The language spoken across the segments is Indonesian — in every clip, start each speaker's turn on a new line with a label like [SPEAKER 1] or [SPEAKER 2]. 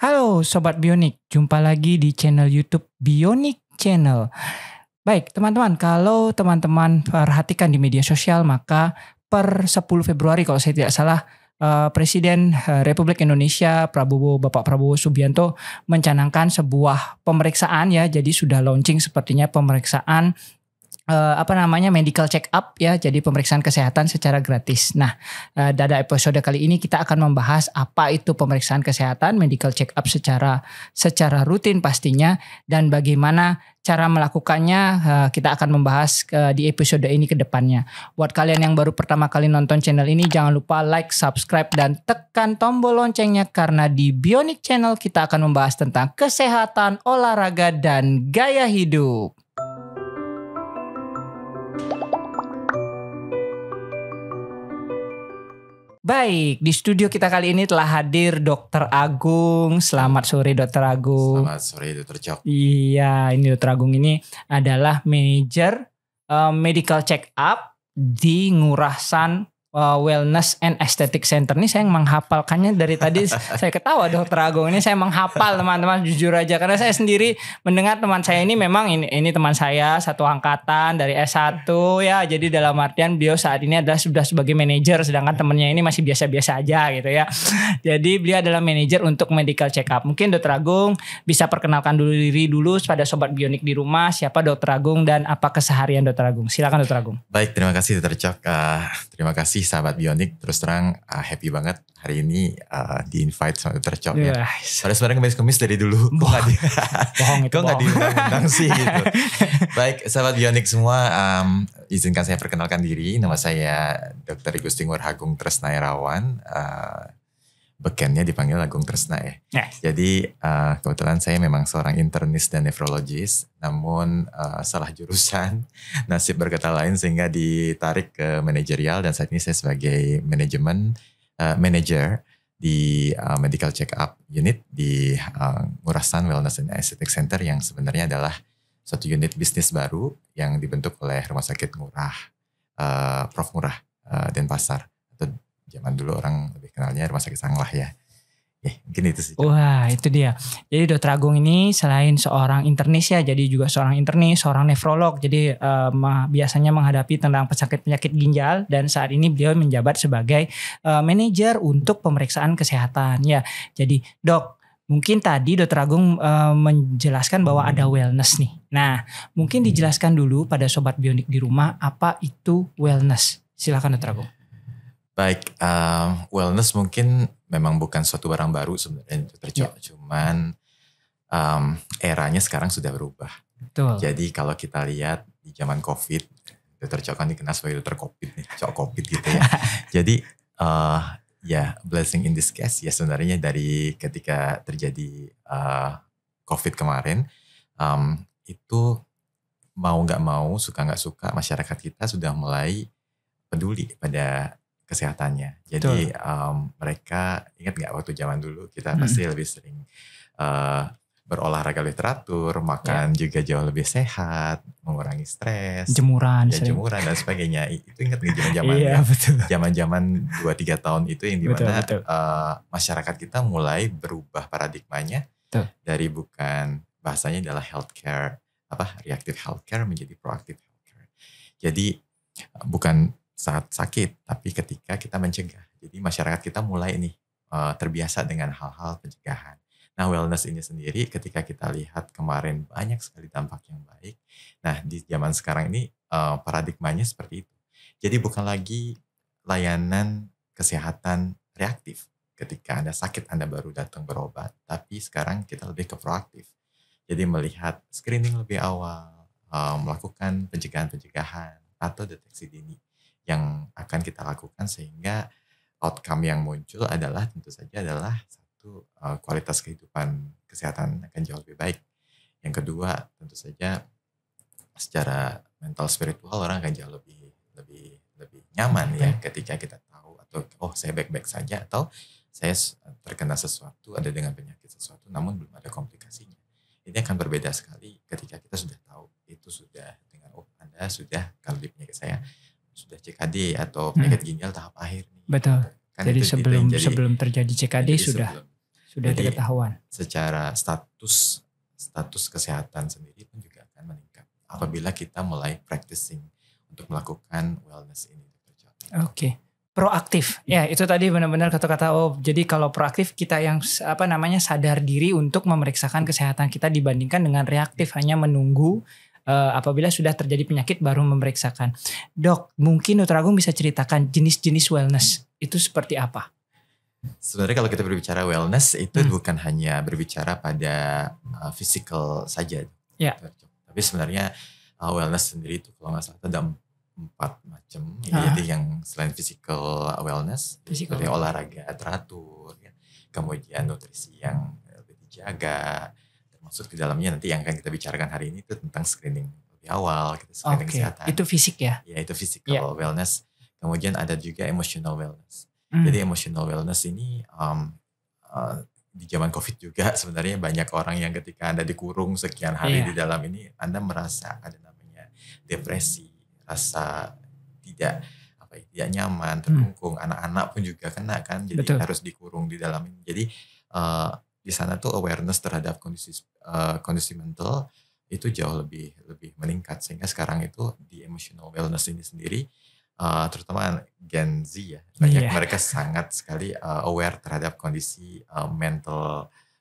[SPEAKER 1] Halo Sobat Bionik, jumpa lagi di channel YouTube Bionik Channel. Baik teman-teman, kalau teman-teman perhatikan di media sosial maka per 10 Februari kalau saya tidak salah Presiden Republik Indonesia Bapak Prabowo Subianto mencanangkan sebuah pemeriksaan ya, jadi sudah launching sepertinya pemeriksaan medical check up ya, jadi pemeriksaan kesehatan secara gratis. Nah, pada episode kali ini kita akan membahas apa itu pemeriksaan kesehatan medical check up secara rutin pastinya, dan bagaimana cara melakukannya. Kita akan membahas di episode ini ke depannya. Buat kalian yang baru pertama kali nonton channel ini, jangan lupa like, subscribe, dan tekan tombol loncengnya karena di Bionik Channel kita akan membahas tentang kesehatan, olahraga, dan gaya hidup. Baik, di studio kita kali ini telah hadir Dr. Agung. Selamat sore Dr. Agung.
[SPEAKER 2] Selamat sore Dr. Cok.
[SPEAKER 1] Iya, ini Dr. Agung ini adalah manajer medical check up di Ngurasan Wellness and Aesthetic Center. Ini saya yang menghafalkannya dari tadi. Saya ketawa Dr. Agung ini, saya menghafal teman-teman, jujur aja, karena saya sendiri mendengar teman saya ini memang ini teman saya satu angkatan dari S1 ya. Jadi dalam artian beliau saat ini adalah sudah sebagai manajer, sedangkan temannya ini masih biasa-biasa aja gitu ya. Jadi beliau adalah manajer untuk medical check up. Mungkin Dr. Agung bisa perkenalkan diri dulu pada sobat Bionik di rumah, siapa Dr. Agung dan apa keseharian Dr. Agung. Silakan Dr. Agung.
[SPEAKER 2] Baik, terima kasih Dr. Cok. Terima kasih sahabat Bionik. Terus terang happy banget hari ini di invite sama Dr. Cok ya. Padahal sebenarnya kemis dari dulu.
[SPEAKER 1] Bohong itu.
[SPEAKER 2] Kok nggak diundang sih gitu. Baik, sahabat Bionik semua, izinkan saya perkenalkan diri. Nama saya Dr. Igusti Ngurah Agung Tresna Irawan. Bekennya dipanggil Agung Tresna ya.
[SPEAKER 1] Yes.
[SPEAKER 2] Jadi kebetulan saya memang seorang internis dan nefrologis, namun salah jurusan, nasib berkata lain sehingga ditarik ke manajerial, dan saat ini saya sebagai manager di medical check up unit di Ngurasan Wellness and Aesthetic Center, yang sebenarnya adalah suatu unit bisnis baru yang dibentuk oleh Rumah Sakit Ngurah, Prof. Ngurah Denpasar, atau zaman dulu orang lebih kenalnya Rumah Sakit Sanglah ya. Mungkin itu sih.
[SPEAKER 1] Wah, itu dia. Jadi Dr. Agung ini selain seorang internis ya, jadi juga seorang internis, seorang nefrolog. Jadi biasanya menghadapi tentang penyakit-penyakit ginjal, dan saat ini beliau menjabat sebagai manajer untuk pemeriksaan kesehatan ya. Jadi Dok, mungkin tadi Dr. Agung menjelaskan bahwa ada wellness nih. Nah, mungkin dijelaskan dulu pada sobat Bionik di rumah apa itu wellness. Silakan Dr. Agung.
[SPEAKER 2] Baik, wellness mungkin memang bukan suatu barang baru sebenarnya, cuman eranya sekarang sudah berubah.
[SPEAKER 1] Betul.
[SPEAKER 2] Jadi kalau kita lihat di zaman COVID, Dr. Cok kan dikenal sebagai Dr. COVID nih, Cok COVID gitu ya. Jadi ya blessing in disguise ya sebenarnya dari ketika terjadi COVID kemarin, itu mau gak mau, suka gak suka, masyarakat kita sudah mulai peduli pada kesehatannya. Jadi mereka ingat gak waktu zaman dulu kita pasti lebih sering berolahraga lebih teratur, makan juga jauh lebih sehat, mengurangi stres,
[SPEAKER 1] jemuran
[SPEAKER 2] dan sebagainya. Itu ingat gak zaman-zaman zaman-zaman 2-3 tahun itu yang dimana masyarakat kita mulai berubah paradigmanya dari bukan bahasanya adalah healthcare, reactive healthcare menjadi proactive healthcare. Jadi bukan saat sakit, tapi ketika kita mencegah. Jadi masyarakat kita mulai nih terbiasa dengan hal-hal pencegahan. Nah, wellness ini sendiri ketika kita lihat kemarin banyak sekali dampak yang baik. Nah, di zaman sekarang ini paradigmanya seperti itu. Jadi bukan lagi layanan kesehatan reaktif. Ketika Anda sakit, Anda baru datang berobat. Tapi sekarang kita lebih ke proaktif. Jadi melihat screening lebih awal, melakukan pencegahan-pencegahan atau deteksi dini yang akan kita lakukan, sehingga outcome yang muncul adalah tentu saja adalah satu, kualitas kehidupan kesehatan akan jauh lebih baik. Yang kedua tentu saja secara mental spiritual orang akan jauh lebih nyaman ya ketika kita tahu, atau saya baik-baik saja, atau saya terkena sesuatu, ada dengan penyakit sesuatu namun belum ada komplikasinya. Ini akan berbeda sekali ketika kita sudah tahu, itu sudah dengan Anda sudah, kalau di penyakit saya sudah CKD atau penyakit ginjal tahap akhir nih.
[SPEAKER 1] Betul.
[SPEAKER 2] Kan
[SPEAKER 1] jadi
[SPEAKER 2] itu
[SPEAKER 1] sebelum terjadi CKD sudah Sudah diketahuan.
[SPEAKER 2] Secara status kesehatan sendiri pun juga akan meningkat apabila kita mulai practicing untuk melakukan wellness ini.
[SPEAKER 1] Oke. Proaktif. Ya, itu tadi benar-benar kata-kata jadi kalau proaktif kita yang sadar diri untuk memeriksakan kesehatan kita dibandingkan dengan reaktif hanya menunggu apabila sudah terjadi penyakit baru memeriksakan. Dok, mungkin Dr. Agung bisa ceritakan jenis-jenis wellness itu seperti apa?
[SPEAKER 2] Sebenarnya kalau kita berbicara wellness itu bukan hanya berbicara pada physical saja.
[SPEAKER 1] Ya.
[SPEAKER 2] Tapi sebenarnya wellness sendiri itu kalau nggak salah ada 4 macam. Jadi yang selain physical wellness, seperti olahraga teratur, ya. Kemudian nutrisi yang lebih dijaga, termasuk di dalamnya nanti yang akan kita bicarakan hari ini itu tentang screening lebih awal, kita screening kesehatan.
[SPEAKER 1] Itu fisik ya?
[SPEAKER 2] Ya itu physical wellness. Kemudian ada juga emotional wellness. Jadi emotional wellness ini di zaman COVID juga sebenarnya banyak orang yang ketika Anda dikurung sekian hari di dalam ini, Anda merasa ada namanya depresi, rasa tidak nyaman, terkungkung. Anak-anak pun juga kena kan, jadi harus dikurung di dalam ini. Jadi di sana tuh awareness terhadap kondisi mental itu jauh lebih meningkat, sehingga sekarang itu di emotional wellness ini sendiri terutama Gen Z ya, mereka sangat sekali aware terhadap kondisi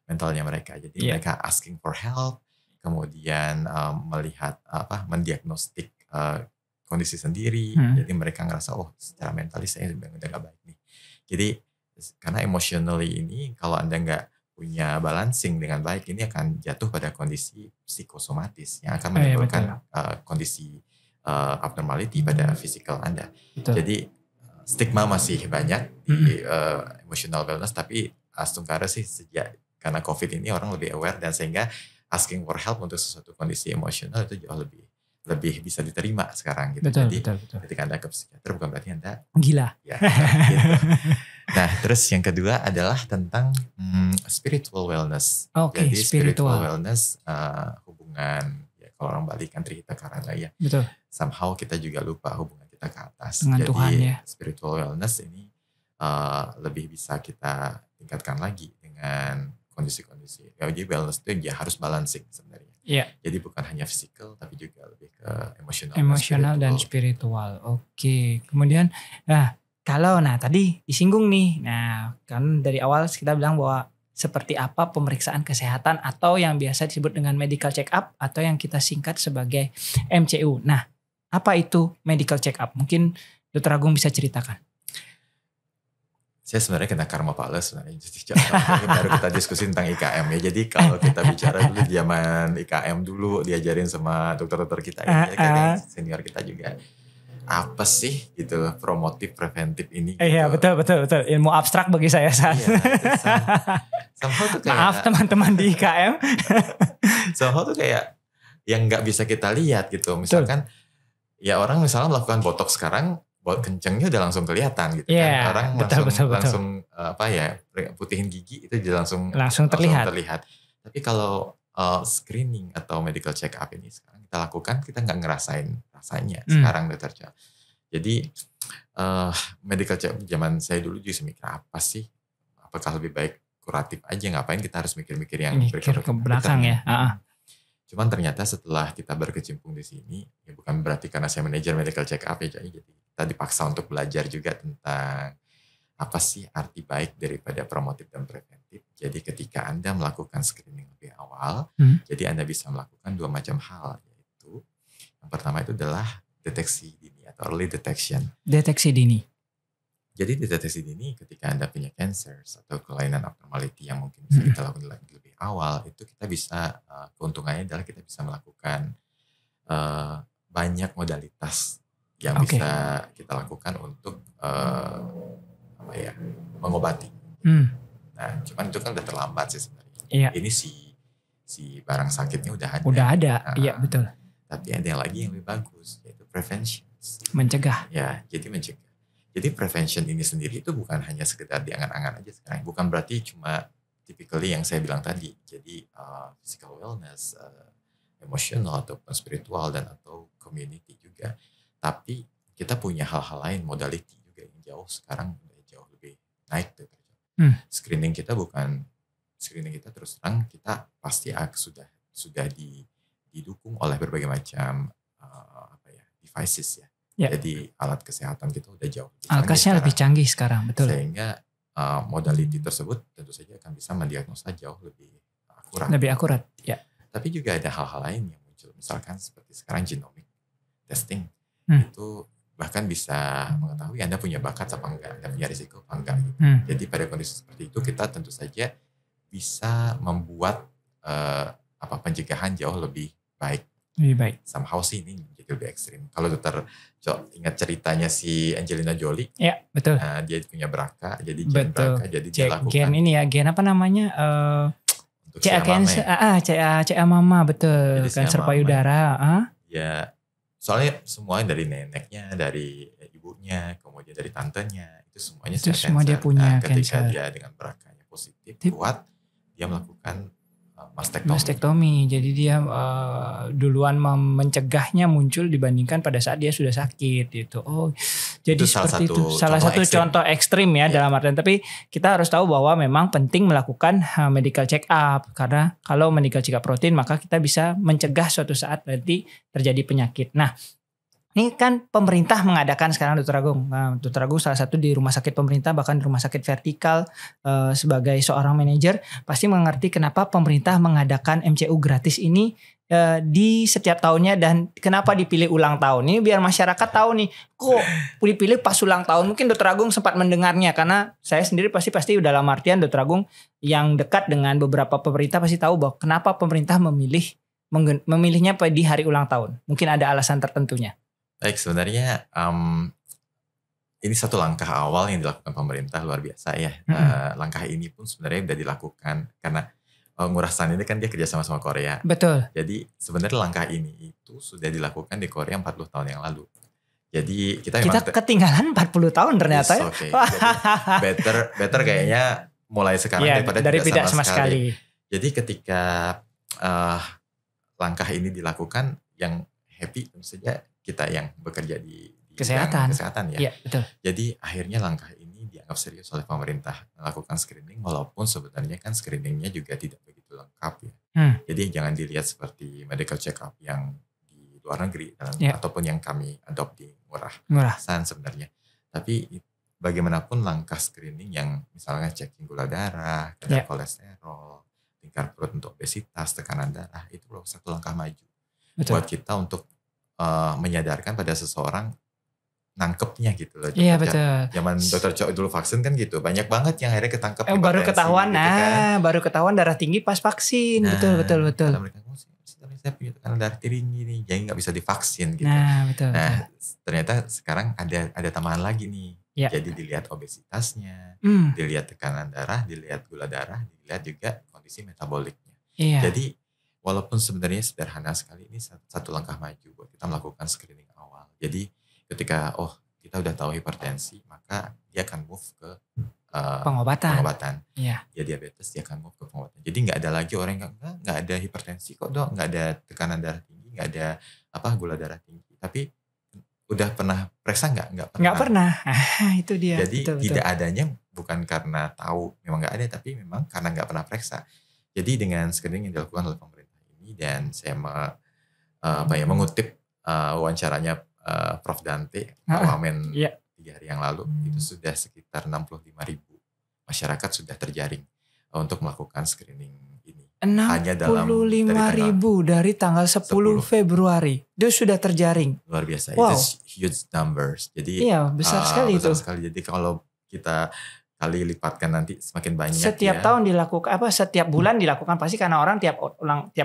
[SPEAKER 2] mentalnya mereka. Jadi mereka asking for help, kemudian melihat mendiagnostik kondisi sendiri. Jadi mereka ngerasa secara mentalis saya udah gak baik nih. Jadi karena emotionally ini kalau Anda nggak punya balancing dengan baik, ini akan jatuh pada kondisi psikosomatis yang akan menimbulkan kondisi abnormality pada fisikal Anda. Betul. Jadi stigma masih banyak di emotional wellness, tapi astungkara sih karena COVID ini orang lebih aware dan sehingga asking for help untuk sesuatu kondisi emosional itu jauh lebih bisa diterima sekarang gitu.
[SPEAKER 1] Betul,
[SPEAKER 2] jadi
[SPEAKER 1] betul.
[SPEAKER 2] ketika Anda ke psikiater bukan berarti Anda
[SPEAKER 1] gila.
[SPEAKER 2] Ya, gitu. Nah, terus yang kedua adalah tentang spiritual wellness. Jadi spiritual wellness hubungan kalau orang Bali kan Trihita Karana ya. Betul. Somehow kita juga lupa hubungan kita ke atas.
[SPEAKER 1] Dengan
[SPEAKER 2] jadi
[SPEAKER 1] Tuhan, ya.
[SPEAKER 2] Spiritual wellness ini lebih bisa kita tingkatkan lagi dengan kondisi-kondisi. Jadi wellness itu harus balancing sebenarnya.
[SPEAKER 1] Iya.
[SPEAKER 2] Jadi bukan hanya fisikal tapi juga lebih ke
[SPEAKER 1] emosional dan spiritual. Oke. Kemudian tadi disinggung nih. Nah, kan dari awal kita bilang bahwa seperti apa pemeriksaan kesehatan atau yang biasa disebut dengan medical check up atau yang kita singkat sebagai MCU. Nah, apa itu medical check up? Mungkin Dr. Agung bisa ceritakan.
[SPEAKER 2] Saya sebenarnya kena karma pales sebenarnya. Baru kita diskusi tentang IKM ya. Jadi kalau kita bicara dulu zaman IKM dulu diajarin sama dokter-dokter kita ya, senior kita juga. Apa sih gitu promotif preventif ini gitu.
[SPEAKER 1] Iya betul ilmu abstrak bagi saya saat
[SPEAKER 2] somehow tuh kayak,
[SPEAKER 1] maaf teman-teman di IKM
[SPEAKER 2] somehow tuh kayak yang nggak bisa kita lihat gitu. Misalkan ya orang misalnya melakukan botox sekarang kencengnya udah langsung kelihatan gitu kan. Orang langsung putihin gigi itu langsung terlihat. Tapi kalau screening atau medical check up ini sekarang kita lakukan, kita nggak ngerasain rasanya sekarang dokter. Jadi medical check up zaman saya dulu juga mikir apa sih? Apakah lebih baik kuratif aja? Ngapain kita harus mikir-mikir yang
[SPEAKER 1] ke belakang ya?
[SPEAKER 2] Cuman ternyata setelah kita berkecimpung di sini, ya bukan berarti karena saya manajer medical check up ya, jadi kita dipaksa untuk belajar juga tentang apa sih arti baik daripada promotif dan preventif. Jadi ketika Anda melakukan screening lebih awal, jadi Anda bisa melakukan 2 macam hal, yaitu yang pertama itu adalah deteksi dini atau early detection.
[SPEAKER 1] Deteksi dini.
[SPEAKER 2] Jadi deteksi dini ketika Anda punya cancer atau kelainan abnormality yang mungkin bisa kita lakukan lebih awal, itu kita bisa, keuntungannya adalah kita bisa melakukan banyak modalitas yang bisa kita lakukan untuk mengobati. Nah, cuman itu kan udah terlambat sih sebenarnya.
[SPEAKER 1] Iya.
[SPEAKER 2] Ini si barang sakitnya udah ada.
[SPEAKER 1] Udah ada, iya betul.
[SPEAKER 2] Tapi ada yang lagi yang lebih bagus, yaitu prevention.
[SPEAKER 1] Mencegah.
[SPEAKER 2] Ya, jadi mencegah. Jadi prevention ini sendiri itu bukan hanya sekedar diangan-angan aja sekarang. Bukan berarti cuma typically yang saya bilang tadi. Jadi physical wellness, emotional ataupun spiritual dan atau community juga. Tapi kita punya hal-hal lain, modality juga yang jauh sekarang jauh lebih naik tuh. Screening kita bukan screening kita terus terang kita pasti sudah didukung oleh berbagai macam devices ya. Jadi alat kesehatan kita udah jauh.
[SPEAKER 1] Alkesnya lebih canggih sekarang, betul.
[SPEAKER 2] Sehingga modality tersebut tentu saja akan bisa mendiagnosa jauh lebih akurat.
[SPEAKER 1] Lebih akurat, ya.
[SPEAKER 2] Tapi juga ada hal-hal lain yang muncul, misalkan seperti sekarang genomic testing itu bahkan bisa mengetahui Anda punya bakat apa enggak, Anda punya risiko apa enggak. Gitu. Jadi pada kondisi seperti itu kita tentu saja bisa membuat pencegahan jauh lebih baik.
[SPEAKER 1] Lebih baik.
[SPEAKER 2] Somehow sih ini jadi lebih ekstrim. Kalau dokter ingat ceritanya si Angelina Jolie.
[SPEAKER 1] Ya, betul.
[SPEAKER 2] Dia punya BRCA, jadi gen BRCA, jadi dia lakukan.
[SPEAKER 1] Gen ini ya, gen apa namanya? CA mama, betul. Kanker payudara.
[SPEAKER 2] Ya, soalnya semua dari neneknya, dari ibunya, kemudian dari tantenya, itu semuanya
[SPEAKER 1] itu semua dia punya
[SPEAKER 2] ketika
[SPEAKER 1] cancer.
[SPEAKER 2] Dia dengan BRCA-nya positif, kuat, dia melakukan
[SPEAKER 1] mastektomi. Jadi dia duluan mencegahnya muncul dibandingkan pada saat dia sudah sakit gitu. Jadi itu seperti itu. Salah satu contoh ekstrim ya dalam artian. Tapi kita harus tahu bahwa memang penting melakukan medical check up, karena kalau medical check up rutin maka kita bisa mencegah suatu saat nanti terjadi penyakit. Nah, ini kan pemerintah mengadakan sekarang Dr. Agung. Nah, Dr. Agung salah satu di rumah sakit pemerintah, bahkan di rumah sakit vertikal sebagai seorang manajer, pasti mengerti kenapa pemerintah mengadakan MCU gratis ini di setiap tahunnya dan kenapa dipilih ulang tahun. Ini biar masyarakat tahu nih, kok dipilih pas ulang tahun. Mungkin Dr. Agung sempat mendengarnya, karena saya sendiri pasti dalam artian Dr. Agung yang dekat dengan beberapa pemerintah pasti tahu bahwa kenapa pemerintah memilihnya di hari ulang tahun. Mungkin ada alasan tertentunya.
[SPEAKER 2] Baik, sebenarnya ini satu langkah awal yang dilakukan pemerintah luar biasa ya. Langkah ini pun sebenarnya sudah dilakukan karena Ngurah San ini kan dia kerjasama sama Korea.
[SPEAKER 1] Betul.
[SPEAKER 2] Jadi sebenarnya langkah ini itu sudah dilakukan di Korea 40 tahun yang lalu. Jadi kita
[SPEAKER 1] ketinggalan 40 tahun ternyata.
[SPEAKER 2] Yes, okay. better kayaknya mulai sekarang daripada tidak sama sekali. Jadi ketika langkah ini dilakukan, yang happy tentu saja kita yang bekerja di kesehatan ya.
[SPEAKER 1] Iya, betul.
[SPEAKER 2] Jadi akhirnya langkah ini dianggap serius oleh pemerintah melakukan screening, walaupun sebenarnya kan screeningnya juga tidak begitu lengkap ya. Jadi jangan dilihat seperti medical check up yang di luar negeri ataupun yang kami adopt di Ngurah San sebenarnya. Tapi bagaimanapun langkah screening yang misalnya checking gula darah, kadar kolesterol, tingkat perut untuk obesitas, tekanan darah, itu satu langkah maju. Betul. Buat kita untuk menyadarkan pada seseorang nangkepnya gitu loh.
[SPEAKER 1] Iya, betul.
[SPEAKER 2] Zaman Dr. Cho dulu vaksin kan gitu. Banyak banget yang akhirnya ketangkep.
[SPEAKER 1] Baru ketahuan,
[SPEAKER 2] gitu kan.
[SPEAKER 1] Baru ketahuan darah tinggi pas vaksin. Betul.
[SPEAKER 2] Kalau mereka saya punya tekanan darah tinggi nih, jadi nggak bisa divaksin gitu.
[SPEAKER 1] Betul.
[SPEAKER 2] Ternyata sekarang ada tambahan lagi nih. Ya. Jadi dilihat obesitasnya, dilihat tekanan darah, dilihat gula darah, dilihat juga kondisi metaboliknya.
[SPEAKER 1] Iya.
[SPEAKER 2] Jadi walaupun sebenarnya sederhana sekali, ini satu langkah maju buat kita melakukan screening awal. Jadi ketika kita udah tahu hipertensi, maka dia akan move ke pengobatan.
[SPEAKER 1] Iya.
[SPEAKER 2] Dia diabetes, dia akan move ke pengobatan. Jadi nggak ada lagi orang yang nggak ada hipertensi kok dok, nggak ada tekanan darah tinggi, nggak ada gula darah tinggi. Tapi udah pernah periksa nggak pernah.
[SPEAKER 1] Nggak pernah. Itu dia.
[SPEAKER 2] Jadi tidak adanya bukan karena tahu memang nggak ada, tapi memang karena nggak pernah periksa. Jadi dengan screening yang dilakukan oleh pemerintah ini, dan saya mengutip wawancaranya Prof. Dante, Pak Wamen 3 hari yang lalu, itu sudah sekitar 65.000 masyarakat sudah terjaring untuk melakukan screening ini.
[SPEAKER 1] 65.000 dari tanggal 10 Februari itu sudah terjaring.
[SPEAKER 2] Luar biasa, itu huge numbers. Jadi
[SPEAKER 1] besar sekali itu.
[SPEAKER 2] Jadi kalau kita kali lipatkan nanti semakin banyak.
[SPEAKER 1] Setiap tahun dilakukan setiap bulan dilakukan, pasti karena orang tiap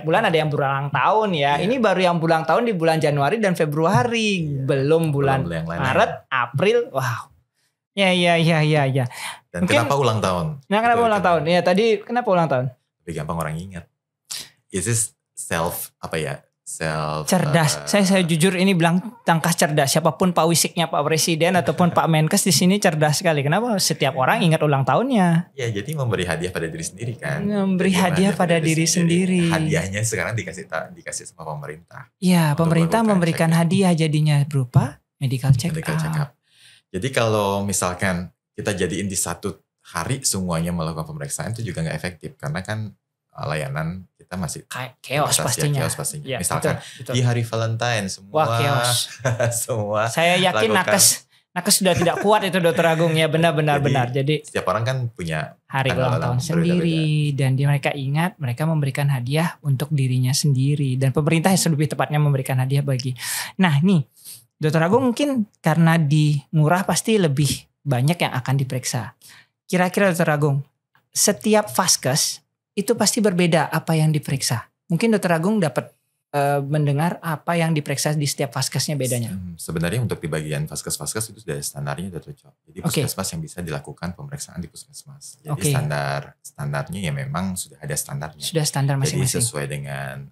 [SPEAKER 1] bulan ada yang berulang tahun ya. Ini baru yang berulang tahun di bulan Januari dan Februari, belum bulan Maret, April. Wow. Ya.
[SPEAKER 2] Dan mungkin, kenapa ulang tahun?
[SPEAKER 1] Kenapa ulang tahun? Ya tadi kenapa ulang tahun?
[SPEAKER 2] Lebih gampang orang ingat. Is this self
[SPEAKER 1] cerdas. Saya jujur ini bilang langkah cerdas. Siapapun Pak Wisiknya, Pak Presiden ataupun Pak Menkes di sini cerdas sekali. Kenapa setiap orang ingat ulang tahunnya?
[SPEAKER 2] Ya, jadi memberi hadiah pada diri sendiri kan.
[SPEAKER 1] Memberi hadiah pada diri sendiri.
[SPEAKER 2] Hadiahnya sekarang dikasih sama pemerintah.
[SPEAKER 1] Iya, pemerintah memberikan hadiah jadinya berupa medical check up.
[SPEAKER 2] Jadi kalau misalkan kita jadiin di satu hari semuanya melakukan pemeriksaan itu juga nggak efektif karena kan layanan kita masih
[SPEAKER 1] chaos pastinya.
[SPEAKER 2] Ya, misalkan betul. Di hari Valentine semua semua
[SPEAKER 1] saya yakin nakes sudah tidak kuat itu Dokter Agung ya, benar. Jadi
[SPEAKER 2] setiap orang kan punya
[SPEAKER 1] hari ulang tahun sendiri dan mereka ingat mereka memberikan hadiah untuk dirinya sendiri dan pemerintah lebih tepatnya memberikan hadiah bagi. Nah, nih Dokter Agung mungkin karena di murah pasti lebih banyak yang akan diperiksa. Kira-kira Dokter Agung, setiap vaskes itu pasti berbeda apa yang diperiksa. Mungkin Dokter Agung dapat mendengar apa yang diperiksa di setiap vaskesnya bedanya.
[SPEAKER 2] Sebenarnya untuk di bagian vaskes itu sudah standarnya sudah cocok. Jadi puskesmas yang bisa dilakukan pemeriksaan di puskesmas. Jadi standarnya ya memang sudah ada standarnya.
[SPEAKER 1] Sudah standar masing-masing.
[SPEAKER 2] Jadi sesuai dengan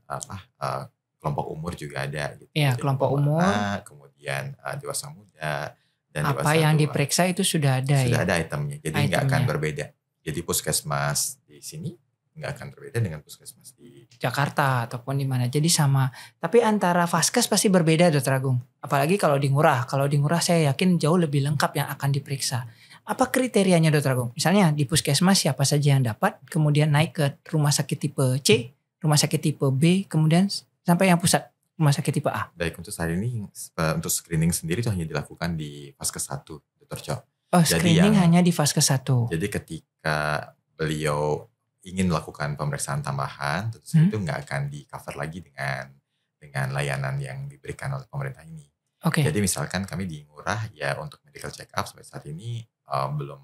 [SPEAKER 2] kelompok umur juga ada. Gitu.
[SPEAKER 1] Iya, kelompok umur.
[SPEAKER 2] Kemudian dewasa muda dan
[SPEAKER 1] apa
[SPEAKER 2] dewasa
[SPEAKER 1] yang
[SPEAKER 2] tua.
[SPEAKER 1] Diperiksa itu sudah ada.
[SPEAKER 2] Sudah ada itemnya. Jadi nggak akan berbeda. Jadi puskesmas di sini nggak akan berbeda dengan puskesmas di
[SPEAKER 1] Jakarta ataupun di mana. Jadi sama. Tapi antara vaskes pasti berbeda Dokter Agung. Apalagi kalau di Ngurah. Kalau di Ngurah saya yakin jauh lebih lengkap yang akan diperiksa. Apa kriterianya Dokter Agung? Misalnya di puskesmas siapa saja yang dapat, kemudian naik ke rumah sakit tipe C, rumah sakit tipe B, kemudian sampai yang pusat rumah sakit tipe A.
[SPEAKER 2] Baik, untuk saat ini untuk screening sendiri itu hanya dilakukan di vaskes 1 Dokter Cok.
[SPEAKER 1] Oh, screening hanya di vaskes 1.
[SPEAKER 2] Jadi ketika beliau ingin melakukan pemeriksaan tambahan, tentu saja itu nggak akan di cover lagi dengan layanan yang diberikan oleh pemerintah ini. Jadi misalkan kami di Ngurah ya untuk medical check up sampai saat ini belum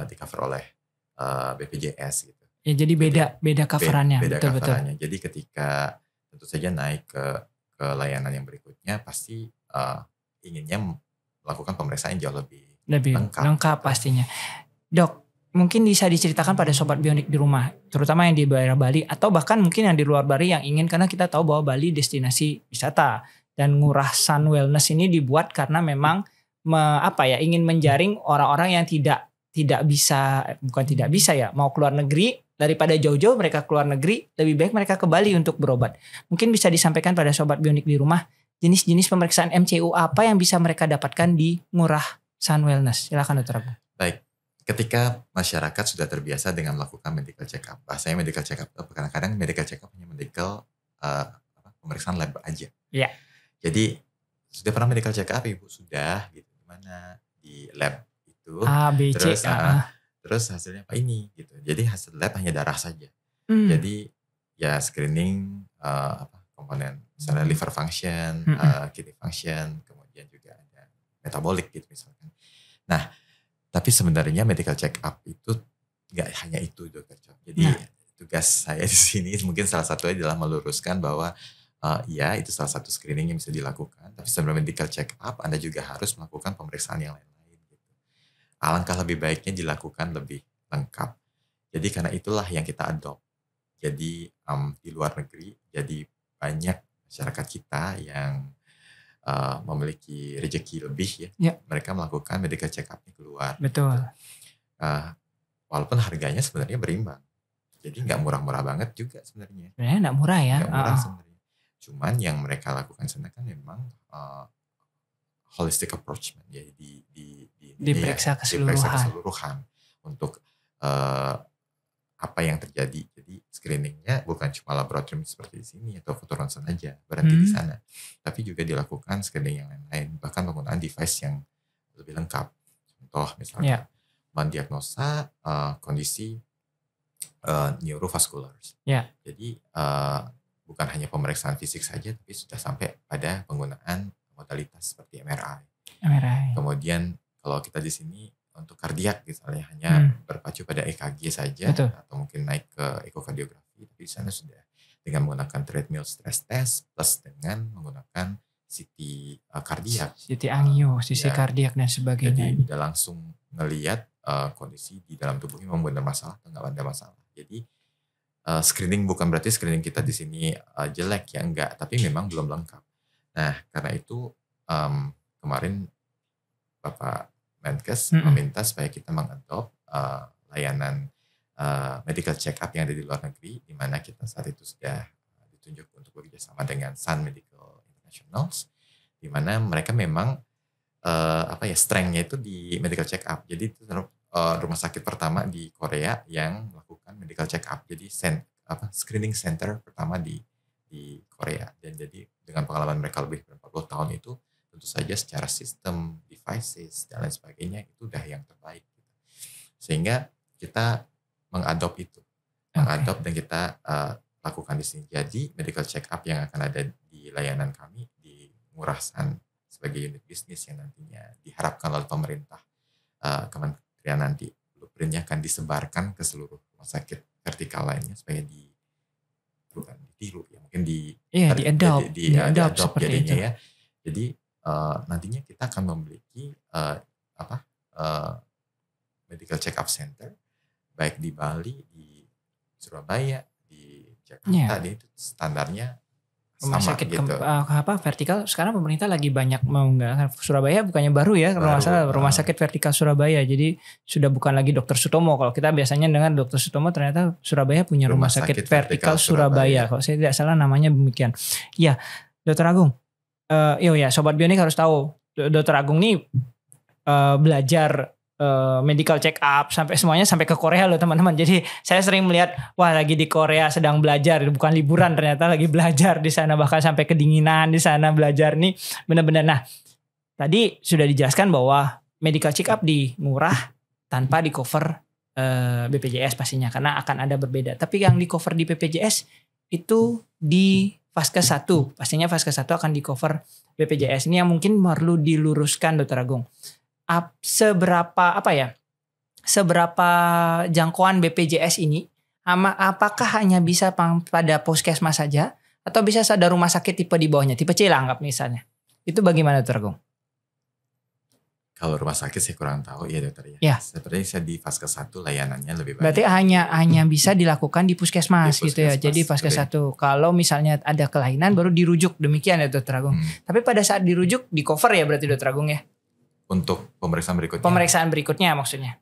[SPEAKER 2] di cover oleh BPJS gitu.
[SPEAKER 1] Ya jadi beda coverannya.
[SPEAKER 2] Beda coverannya. Jadi ketika tentu saja naik ke layanan yang berikutnya pasti inginnya melakukan pemeriksaan yang jauh lebih
[SPEAKER 1] lengkap pastinya. Dok, mungkin bisa diceritakan pada Sobat Bionik di rumah, terutama yang di daerah Bali atau bahkan mungkin yang di luar Bali yang ingin, karena kita tahu bahwa Bali destinasi wisata dan Ngurah Sun Wellness ini dibuat karena memang ingin menjaring orang-orang yang tidak bisa, bukan tidak bisa ya, mau keluar negeri, daripada jauh-jauh mereka keluar negeri, lebih baik mereka ke Bali untuk berobat. Mungkin bisa disampaikan pada Sobat Bionik di rumah, jenis-jenis pemeriksaan MCU apa yang bisa mereka dapatkan di Ngurah Sun Wellness. Silakan Dokter Agung.
[SPEAKER 2] Baik. Ketika masyarakat sudah terbiasa dengan melakukan medical check up, bahasanya medical check up, kadang-kadang medical check up hanya pemeriksaan lab aja.
[SPEAKER 1] Iya.
[SPEAKER 2] Jadi sudah pernah medical check up Ibu? Sudah gitu. Gimana di lab itu?
[SPEAKER 1] A, B, C.
[SPEAKER 2] Terus hasilnya apa ini gitu. Jadi hasil lab hanya darah saja. Jadi ya screening komponen misalnya liver function, kidney function, kemudian juga ada metabolic gitu misalkan. Nah, tapi sebenarnya medical check up itu nggak hanya itu Dokter Cok. Jadi tugas saya di sini mungkin salah satunya adalah meluruskan bahwa ya itu salah satu screening yang bisa dilakukan. Tapi sebenarnya medical check up Anda juga harus melakukan pemeriksaan yang lain-lain. Gitu. Alangkah lebih baiknya dilakukan lebih lengkap. Jadi karena itulah yang kita adopt. Jadi di luar negeri jadi banyak masyarakat kita yang memiliki rezeki lebih ya. Mereka melakukan medical check up-nya keluar.
[SPEAKER 1] Betul.
[SPEAKER 2] Walaupun harganya sebenarnya berimbang. Jadi nggak murah-murah banget juga sebenarnya.
[SPEAKER 1] Sebenarnya nggak murah ya.
[SPEAKER 2] Nggak murah sebenarnya. Cuman yang mereka lakukan sana kan memang holistic approach. Jadi
[SPEAKER 1] diperiksa
[SPEAKER 2] keseluruhan untuk apa yang terjadi. Jadi screeningnya bukan cuma laboratorium seperti di sini atau foto ronsen aja berhenti di sana, tapi juga dilakukan screening yang lain-lain, bahkan penggunaan device yang lebih lengkap. Contoh misalnya mendiagnosa kondisi neurovaskular. Jadi bukan hanya pemeriksaan fisik saja, tapi sudah sampai pada penggunaan modalitas seperti MRI. Kemudian kalau kita di sini untuk kardiak misalnya hanya berpacu pada EKG saja. Atau mungkin naik ke ekokardiografi, tapi di sana sudah dengan menggunakan treadmill stress test plus dengan menggunakan CT kardiak,
[SPEAKER 1] CT angio, CT kardiak dan sebagainya.
[SPEAKER 2] Jadi udah langsung ngelihat kondisi di dalam tubuhnya memang benar masalah atau nggak ada masalah. Jadi screening bukan berarti screening kita di sini jelek ya, enggak, tapi memang belum lengkap. Nah karena itu kemarin Bapak Menkes meminta supaya kita mengadop layanan medical check up yang ada di luar negeri, di mana kita saat itu sudah ditunjuk untuk bekerjasama dengan Sun Medical Internationals, di mana mereka memang strength-nya itu di medical check up. Jadi rumah sakit pertama di Korea yang melakukan medical check up. Jadi screening center pertama di Korea. Dan jadi dengan pengalaman mereka lebih dari 40 tahun itu, tentu saja secara sistem, devices, dan lain sebagainya itu udah yang terbaik. Sehingga kita mengadop itu. Mengadop dan kita lakukan di sini. Jadi medical check up yang akan ada di layanan kami di Ngurah San sebagai unit bisnis yang nantinya diharapkan oleh pemerintah kementerian nanti blueprintnya akan disebarkan ke seluruh rumah sakit vertikal lainnya supaya bukan ditiru ya mungkin di-adopt jadinya itu. Ya. Jadi nantinya kita akan memiliki medical check up center baik di Bali, di Surabaya, di Jakarta, itu standarnya
[SPEAKER 1] rumah
[SPEAKER 2] sama
[SPEAKER 1] sakit
[SPEAKER 2] gitu.
[SPEAKER 1] Vertikal sekarang pemerintah lagi banyak Surabaya bukannya baru ya kalau nggak salah rumah sakit vertikal Surabaya, jadi sudah bukan lagi Dr. Sutomo. Kalau kita biasanya dengan Dr. Sutomo, ternyata Surabaya punya rumah sakit vertikal Surabaya. Kalau saya tidak salah namanya demikian. Iya, Dr. Agung. Sobat Bionik harus tahu Dr. Agung nih belajar medical check up sampai ke Korea loh teman-teman. Jadi saya sering melihat wah lagi di Korea sedang belajar, bukan liburan, ternyata lagi belajar di sana, bahkan sampai kedinginan di sana belajar nih benar-benar. Nah, tadi sudah dijelaskan bahwa medical check up di Ngurah tanpa di cover BPJS pastinya karena akan ada berbeda. Tapi yang di cover di BPJS itu di Vaskes 1, pastinya Vaskes 1 akan di cover BPJS. Ini yang mungkin perlu diluruskan Dr. Agung. Seberapa jangkauan BPJS ini, apakah hanya bisa pada puskesmas saja atau bisa ada rumah sakit tipe di bawahnya, tipe C lah anggap misalnya. Itu bagaimana Dr. Agung?
[SPEAKER 2] Kalau rumah sakit saya kurang tahu ya dokter ya.
[SPEAKER 1] Ya.
[SPEAKER 2] Sepertinya saya di Vaskes 1 layanannya lebih banyak.
[SPEAKER 1] Berarti hanya bisa dilakukan di puskesmas gitu ya. Jadi Vaskes 1. Kalau misalnya ada kelainan baru dirujuk, demikian ya Dr. Agung. Tapi pada saat dirujuk di cover ya berarti Dr. Agung ya.
[SPEAKER 2] Untuk pemeriksaan berikutnya?
[SPEAKER 1] Pemeriksaan berikutnya maksudnya?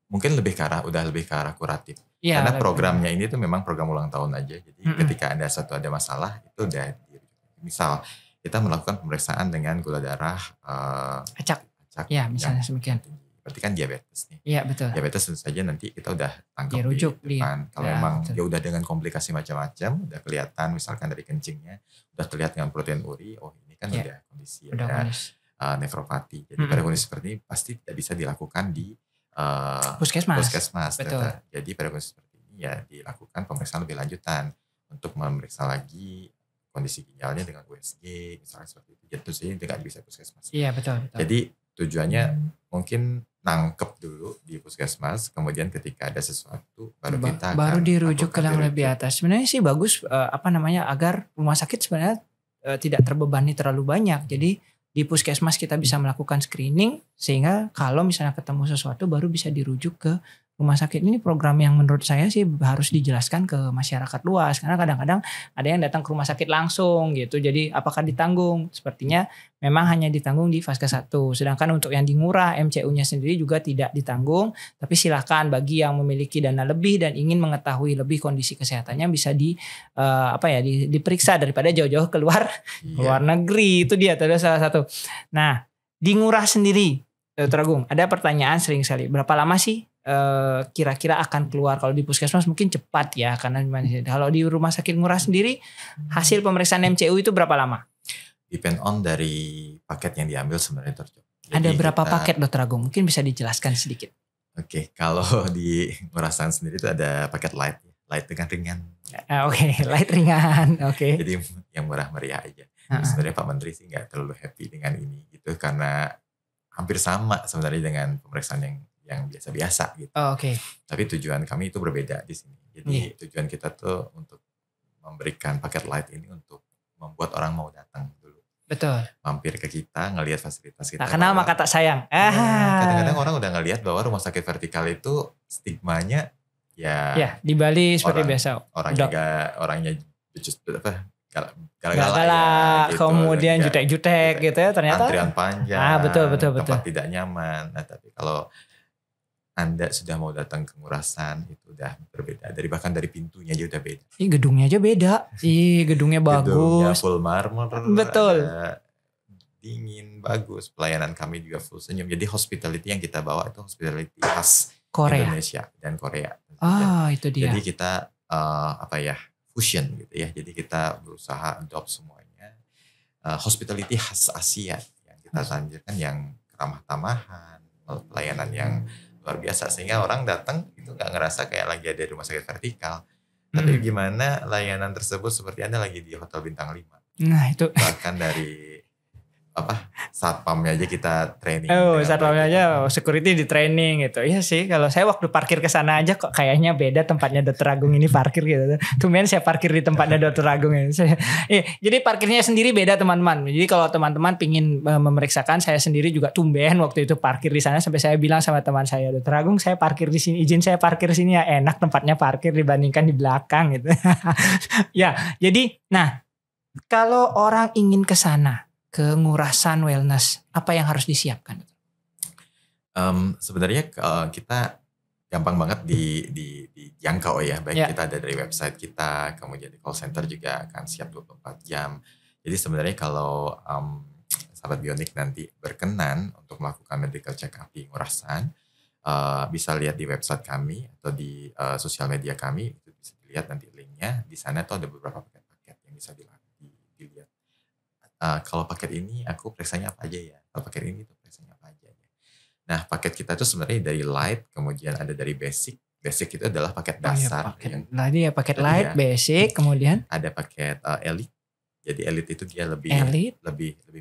[SPEAKER 2] Mungkin lebih ke arah kuratif.
[SPEAKER 1] Ya,
[SPEAKER 2] karena programnya ini tuh memang program ulang tahun aja. Jadi ketika ada masalah itu udah misal kita melakukan pemeriksaan dengan gula darah
[SPEAKER 1] acak. Ya misalnya semikian.
[SPEAKER 2] Berarti kan diabetes nih.
[SPEAKER 1] Iya betul.
[SPEAKER 2] Diabetes tentu saja nanti kita udah tangkap
[SPEAKER 1] dirujuk
[SPEAKER 2] di depan. Kalau memang dia udah dengan komplikasi macam-macam, udah kelihatan misalkan dari kencingnya, udah terlihat dengan protein uri, oh ini kan udah kondisi nefropati. Jadi pada kondisi seperti ini pasti tidak bisa dilakukan di puskesmas.
[SPEAKER 1] Betul.
[SPEAKER 2] Jadi pada kondisi seperti ini ya dilakukan pemeriksaan lebih lanjutan untuk memeriksa lagi kondisi ginjalnya dengan USG misalnya seperti itu. Jadi tentu saja tidak bisa puskesmas.
[SPEAKER 1] Iya betul.
[SPEAKER 2] Jadi tujuannya mungkin nangkep dulu di puskesmas, kemudian ketika ada sesuatu baru
[SPEAKER 1] dirujuk ke yang lebih atas. Sebenarnya sih bagus agar rumah sakit sebenarnya tidak terbebani terlalu banyak. Jadi di puskesmas kita bisa melakukan screening sehingga kalau misalnya ketemu sesuatu baru bisa dirujuk ke rumah sakit. Ini program yang menurut saya sih harus dijelaskan ke masyarakat luas karena kadang-kadang ada yang datang ke rumah sakit langsung gitu. Jadi apakah ditanggung? Sepertinya memang hanya ditanggung di Vaskes 1. Sedangkan untuk yang di Ngurah MCU-nya sendiri juga tidak ditanggung. Tapi silakan bagi yang memiliki dana lebih dan ingin mengetahui lebih kondisi kesehatannya bisa diperiksa daripada jauh-jauh keluar negeri. Itu dia salah satu. Nah, di Ngurah sendiri Dr. Agung, ada pertanyaan sering sekali. Berapa lama sih kira-kira akan keluar? Kalau di puskesmas mungkin cepat ya karena kalau di rumah sakit Ngurah sendiri hasil pemeriksaan MCU itu berapa lama?
[SPEAKER 2] Depend on dari paket yang diambil sebenarnya Dr.
[SPEAKER 1] Ada berapa paket Dr. Agung? Mungkin bisa dijelaskan sedikit.
[SPEAKER 2] Oke, kalau di Ngurah San sendiri itu ada paket light dengan ringan.
[SPEAKER 1] Light ringan.
[SPEAKER 2] Jadi yang murah meriah aja. Sebenarnya Pak Menteri sih nggak terlalu happy dengan ini gitu karena hampir sama sebenarnya dengan pemeriksaan yang biasa-biasa gitu. Tapi tujuan kami itu berbeda di sini. Jadi tujuan kita tuh untuk memberikan paket light ini untuk membuat orang mau datang dulu.
[SPEAKER 1] Betul.
[SPEAKER 2] Mampir ke kita, ngelihat fasilitas kita.
[SPEAKER 1] Tak kenal maka tak sayang.
[SPEAKER 2] Kadang-kadang orang udah ngelihat bahwa rumah sakit vertikal itu stigmanya ya
[SPEAKER 1] di Bali seperti biasa.
[SPEAKER 2] Orangnya galak-galak
[SPEAKER 1] gitu, kemudian jutek-jutek gitu ya ternyata.
[SPEAKER 2] Antrian panjang.
[SPEAKER 1] Betul.
[SPEAKER 2] Tempat tidak nyaman. Nah, tapi kalau Anda sudah mau datang ke Ngurah San itu udah berbeda. Bahkan dari pintunya aja udah beda.
[SPEAKER 1] Gedungnya aja beda. Gedungnya bagus.
[SPEAKER 2] Gedungnya full marmer.
[SPEAKER 1] Betul.
[SPEAKER 2] dingin, bagus. Pelayanan kami juga full senyum. Jadi hospitality yang kita bawa itu hospitality khas
[SPEAKER 1] Korea.
[SPEAKER 2] Indonesia dan Korea.
[SPEAKER 1] Itu dia.
[SPEAKER 2] Jadi kita fusion gitu ya. Jadi kita berusaha adopt semuanya. Hospitality khas Asia yang kita tampilkan, yang ramah tamahan, pelayanan yang luar biasa sehingga orang datang itu nggak ngerasa kayak lagi ada di rumah sakit vertikal. Tapi gimana layanan tersebut seperti Anda lagi di hotel bintang 5.
[SPEAKER 1] Nah itu.
[SPEAKER 2] Bahkan dari satpamnya aja kita training.
[SPEAKER 1] Satpamnya aja security di training gitu. Iya sih, kalau saya waktu parkir ke sana aja kok kayaknya beda tempatnya Dr. Agung ini parkir gitu. Tumben saya parkir di tempatnya Dr. Agung ini. Jadi parkirnya sendiri beda teman-teman. Jadi kalau teman-teman pingin memeriksakan, saya sendiri juga tumben waktu itu parkir di sana sampai saya bilang sama teman saya, Dr. Agung saya parkir di sini, izin saya parkir di sini ya, enak tempatnya parkir dibandingkan di belakang gitu. Ya, jadi kalau orang ingin ke sana, ke Ngurasan Wellness, apa yang harus disiapkan?
[SPEAKER 2] Sebenarnya kita gampang banget dijangkau ya. Baik kita ada dari website kita, kemudian di call center juga akan siap 24 jam. Jadi sebenarnya kalau sahabat Bionik nanti berkenan untuk melakukan medical check up di Ngurasan, bisa lihat di website kami atau di sosial media kami, itu bisa dilihat nanti linknya. Di sana tuh ada beberapa paket-paket yang bisa dilihat. Kalau paket ini aku periksanya apa aja ya, kalau paket ini tuh periksanya apa aja ya. Nah paket kita tuh sebenarnya dari light, kemudian ada dari basic itu adalah paket dasar.
[SPEAKER 1] Paket light, basic, kemudian
[SPEAKER 2] ada paket elite. Jadi elite itu dia lebih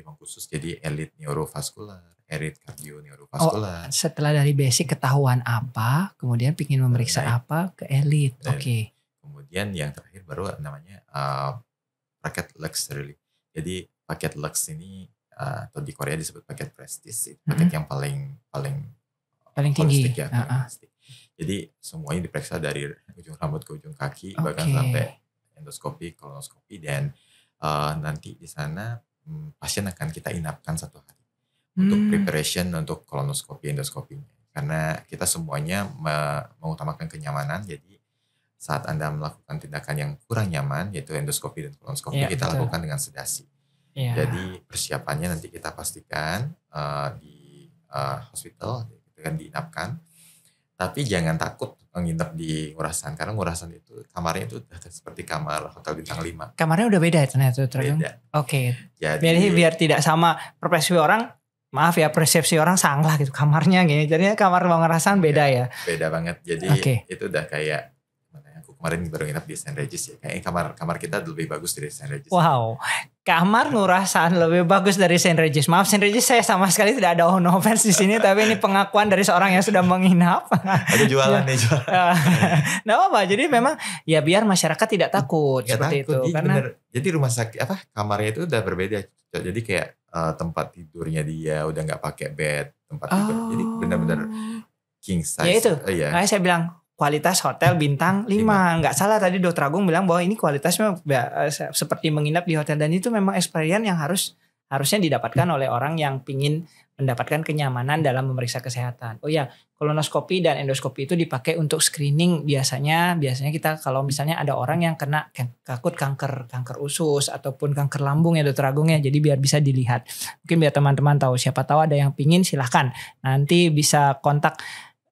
[SPEAKER 2] mengkhusus, jadi elite neurovaskular, elite cardio neurovaskular.
[SPEAKER 1] Setelah dari basic ketahuan apa, kemudian ingin memeriksa apa ke elite. Oke.
[SPEAKER 2] Kemudian yang terakhir baru namanya paket luxury. Jadi paket Lux ini atau di Korea disebut paket prestige, paket yang paling
[SPEAKER 1] tinggi
[SPEAKER 2] ya. Jadi semuanya diperiksa dari ujung rambut ke ujung kaki, bahkan sampai endoskopi, kolonoskopi, dan nanti di sana pasien akan kita inapkan 1 hari untuk preparation untuk kolonoskopi, endoskopinya. Karena kita semuanya mengutamakan kenyamanan, jadi saat Anda melakukan tindakan yang kurang nyaman, yaitu endoskopi dan kolonoskopi, kita lakukan dengan sedasi. Jadi persiapannya nanti kita pastikan di hospital, kita kan diinapkan. Tapi jangan takut menginap di Ngurasan, karena Ngurasan itu kamarnya itu seperti kamar hotel bintang 5.
[SPEAKER 1] Kamarnya udah beda ternyata.
[SPEAKER 2] Beda.
[SPEAKER 1] Oke. Jadi biar tidak sama persepsi orang, persepsi orang salah gitu kamarnya gini. Jadinya kamar Ngurasan beda ya.
[SPEAKER 2] Beda banget. Jadi itu udah kayak, aku kemarin baru nginap di St. Regis ya. Kayaknya kamar kita lebih bagus dari St. Regis.
[SPEAKER 1] Wow. Kamar Ngurasan lebih bagus dari St. Regis. Maaf St. Regis, saya sama sekali tidak ada offense di sini, tapi ini pengakuan dari seorang yang sudah menginap.
[SPEAKER 2] Ada jualan nih jualan.
[SPEAKER 1] Nah apa? Jadi memang ya biar masyarakat tidak takut seperti
[SPEAKER 2] takut,
[SPEAKER 1] itu. Karena
[SPEAKER 2] jadi rumah sakit kamarnya itu udah berbeda. Jadi kayak tempat tidurnya dia udah nggak pakai bed, tempat tidur. Jadi benar-benar king size.
[SPEAKER 1] Ya itu. Makanya saya bilang kualitas hotel bintang 5. Nggak salah tadi Dr. Agung bilang bahwa ini kualitasnya seperti menginap di hotel, dan itu memang experience yang harusnya didapatkan oleh orang yang pingin mendapatkan kenyamanan dalam memeriksa kesehatan. Oh ya, kolonoskopi dan endoskopi itu dipakai untuk screening biasanya kita kalau misalnya ada orang yang kena takut kanker usus ataupun kanker lambung ya Dr. Agung ya, jadi biar bisa dilihat. Mungkin biar teman-teman tahu, siapa tahu ada yang pingin, silahkan nanti bisa kontak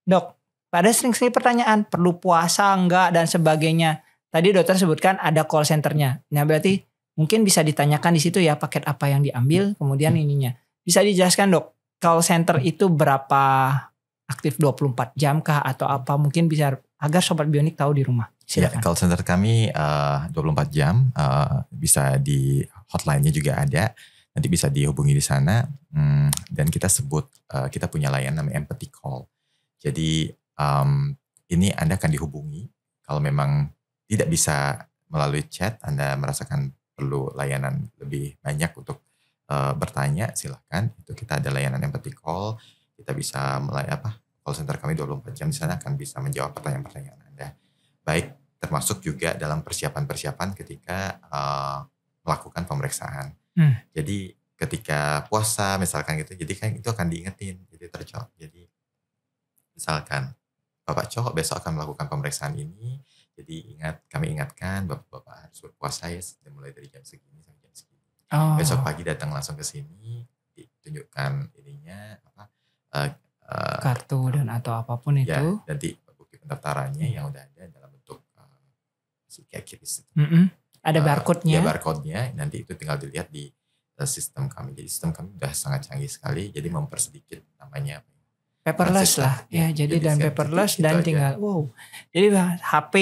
[SPEAKER 1] Dok. Pada sering-sering pertanyaan, perlu puasa enggak dan sebagainya. Tadi dokter sebutkan ada call centernya. Nah berarti mungkin bisa ditanyakan di situ ya paket apa yang diambil, kemudian ininya. Bisa dijelaskan Dok, call center itu berapa aktif, 24 jam kah atau apa? Mungkin bisa agar Sobat Bionik tahu di rumah. Silakan.
[SPEAKER 2] Ya, call center kami 24 jam, bisa di hotline-nya juga ada. Nanti bisa dihubungi di sana. Dan kita sebut, kita punya layanan namanya empathy call. Jadi ini Anda akan dihubungi kalau memang tidak bisa melalui chat, Anda merasakan perlu layanan lebih banyak untuk bertanya, silahkan. Itu kita ada layanan empathy call. Kita bisa call center kami 24 jam di sana akan bisa menjawab pertanyaan-pertanyaan Anda. Baik, termasuk juga dalam persiapan-persiapan ketika melakukan pemeriksaan. Jadi ketika puasa misalkan gitu, jadi kan itu akan diingetin, jadi terjawab. Jadi misalkan Bapak Cok besok akan melakukan pemeriksaan ini, jadi kami ingatkan Bapak harus berpuasa ya mulai dari jam segini sampai jam segini. Besok pagi datang langsung ke sini, tunjukkan ininya apa
[SPEAKER 1] kartu dan atau apapun
[SPEAKER 2] ya,
[SPEAKER 1] itu.
[SPEAKER 2] Nanti bukti pendaftarannya yang udah ada dalam bentuk kayak QRIS.
[SPEAKER 1] Ada barcode-nya.
[SPEAKER 2] Ya, barcode-nya nanti itu tinggal dilihat di sistem kami. Jadi sistem kami udah sangat canggih sekali. Jadi mempersedikit namanya
[SPEAKER 1] paperless lah ya, jadi dan paperless dan tinggal jadi HP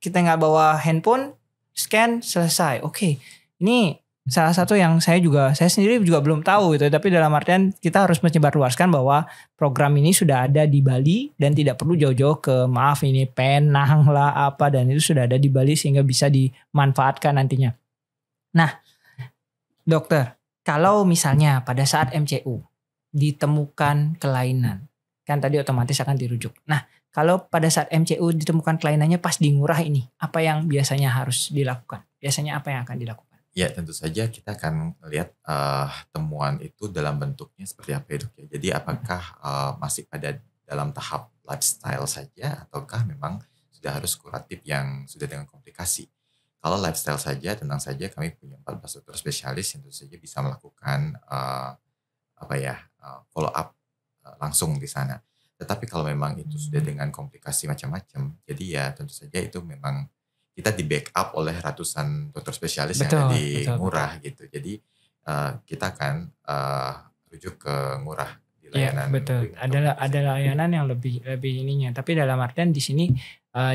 [SPEAKER 1] kita nggak bawa handphone, scan selesai. Oke, ini salah satu yang saya sendiri juga belum tahu gitu, tapi dalam artian kita harus menyebarluaskan bahwa program ini sudah ada di Bali dan tidak perlu jauh-jauh ke ini Penang lah apa, dan itu sudah ada di Bali sehingga bisa dimanfaatkan nantinya. Nah, dokter, kalau misalnya pada saat MCU ditemukan kelainan, kan tadi otomatis akan dirujuk. Nah, kalau pada saat MCU ditemukan kelainannya pas di ngurah ini, apa yang biasanya harus dilakukan? Biasanya apa yang akan dilakukan?
[SPEAKER 2] Ya, tentu saja kita akan lihat temuan itu dalam bentuknya seperti apa ya, Dok. Jadi apakah masih pada dalam tahap lifestyle saja ataukah memang sudah harus kuratif yang sudah dengan komplikasi. Kalau lifestyle saja, tenang saja kami punya 14 dokter spesialis yang tentu saja bisa melakukan follow up langsung di sana. Tetapi kalau memang itu sudah dengan komplikasi macam-macam, jadi ya tentu saja itu memang kita di backup oleh ratusan dokter spesialis yang ada di Ngurah gitu. Jadi kita akan rujuk ke Ngurah di layanan.
[SPEAKER 1] Ya, betul. Ada layanan yang lebih ininya. Tapi dalam artian di sini